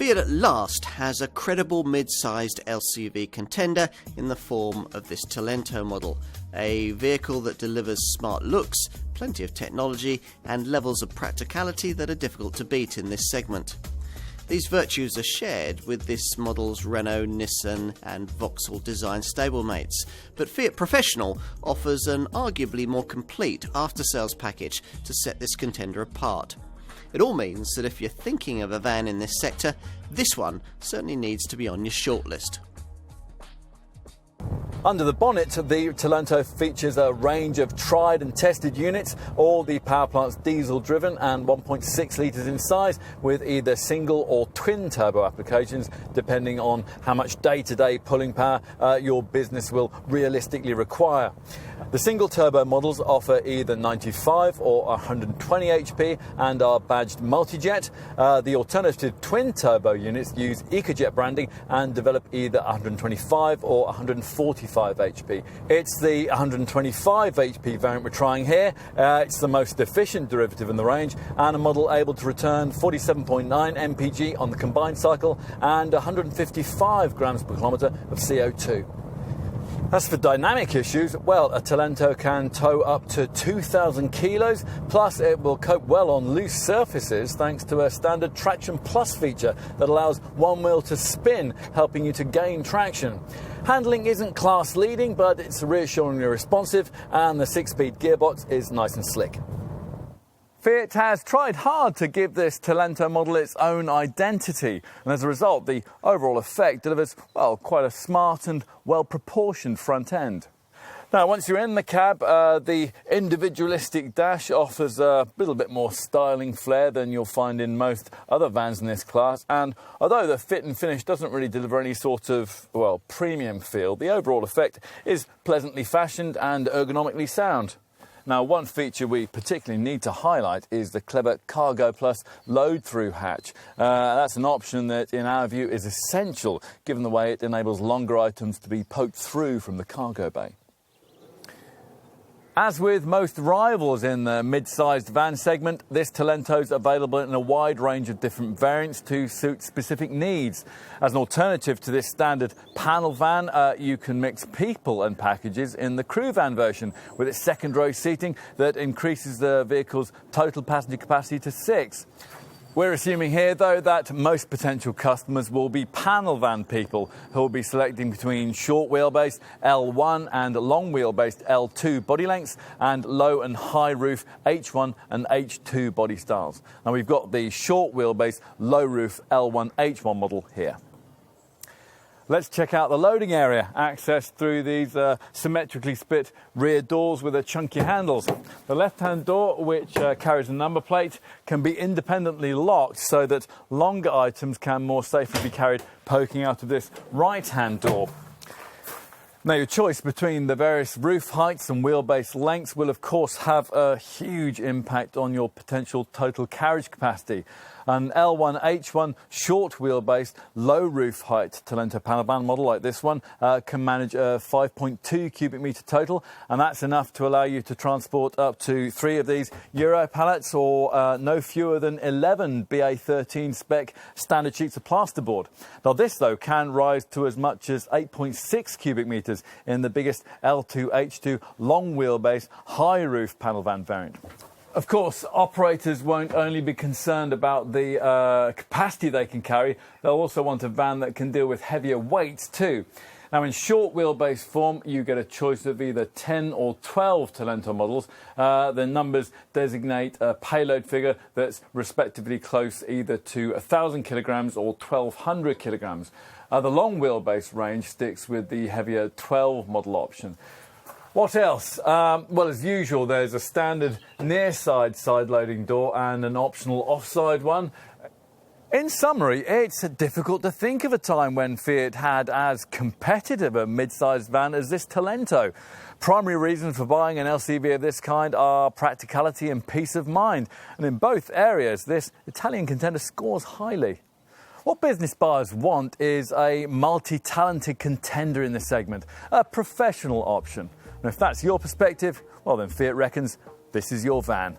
Fiat at last has a credible mid-sized LCV contender in the form of this Talento model, a vehicle that delivers smart looks, plenty of technology and levels of practicality that are difficult to beat in this segment. These virtues are shared with this model's Renault, Nissan and Vauxhall design stablemates, but Fiat Professional offers an arguably more complete after-sales package to set this contender apart. It all means that if you're thinking of a van in this sector, this one certainly needs to be on your shortlist. Under the bonnet, the Talento features a range of tried and tested units, all the power plants diesel driven and 1.6 litres in size, with either single or twin turbo applications depending on how much day-to-day pulling power your business will realistically require. The single turbo models offer either 95 or 120 HP and are badged multi-jet. The alternative twin turbo units use EcoJet branding and develop either 125 or 145 HP. It's the 125 HP variant we're trying here. It's the most efficient derivative in the range and a model able to return 47.9 mpg on the combined cycle and 155 grams per kilometre of CO2. As for dynamic issues, well, a Talento can tow up to 2,000 kilos, plus it will cope well on loose surfaces thanks to a standard Traction Plus feature that allows one wheel to spin, helping you to gain traction. Handling isn't class leading, but it's reassuringly responsive, and the 6-speed gearbox is nice and slick. Fiat has tried hard to give this Talento model its own identity, and as a result, the overall effect delivers, well, quite a smart and well-proportioned front end. Now, once you're in the cab, the individualistic dash offers a little bit more styling flair than you'll find in most other vans in this class, and although the fit and finish doesn't really deliver any sort of, well, premium feel, the overall effect is pleasantly fashioned and ergonomically sound. Now, one feature we particularly need to highlight is the clever Cargo Plus load-through hatch. That's an option that, in our view, is essential, given the way it enables longer items to be poked through from the cargo bay. As with most rivals in the mid-sized van segment, this Talento's available in a wide range of different variants to suit specific needs. As an alternative to this standard panel van, you can mix people and packages in the crew van version with its second row seating that increases the vehicle's total passenger capacity to 6. We're assuming here, though, that most potential customers will be panel van people who will be selecting between short wheelbase L1 and long wheelbase L2 body lengths and low and high roof H1 and H2 body styles. Now, we've got the short wheelbase low roof L1 H1 model here. Let's check out the loading area, accessed through these symmetrically split rear doors with chunky handles. The left-hand door, which carries a number plate, can be independently locked so that longer items can more safely be carried poking out of this right-hand door. Now, your choice between the various roof heights and wheelbase lengths will, of course, have a huge impact on your potential total carriage capacity. An L1H1 short wheelbase, low roof height Talento panel van model like this one can manage a 5.2 cubic metre total, and that's enough to allow you to transport up to 3 of these Euro pallets or no fewer than 11 BA13 spec standard sheets of plasterboard. Now, this, though, can rise to as much as 8.6 cubic metres in the biggest L2H2 long wheelbase high roof panel van variant. Of course, operators won't only be concerned about the capacity they can carry, they'll also want a van that can deal with heavier weights too. Now, in short wheelbase form, you get a choice of either 10 or 12 Talento models. The numbers designate a payload figure that's respectively close either to 1,000 kilograms or 1,200 kilograms. The long wheelbase range sticks with the heavier 12 model option. What else? Well, as usual, there's a standard near-side side-loading door and an optional off-side one. In summary, it's difficult to think of a time when Fiat had as competitive a mid-sized van as this Talento. Primary reasons for buying an LCV of this kind are practicality and peace of mind. And in both areas, this Italian contender scores highly. What business buyers want is a multi-talented contender in this segment, a professional option. And if that's your perspective, well then Fiat reckons this is your van.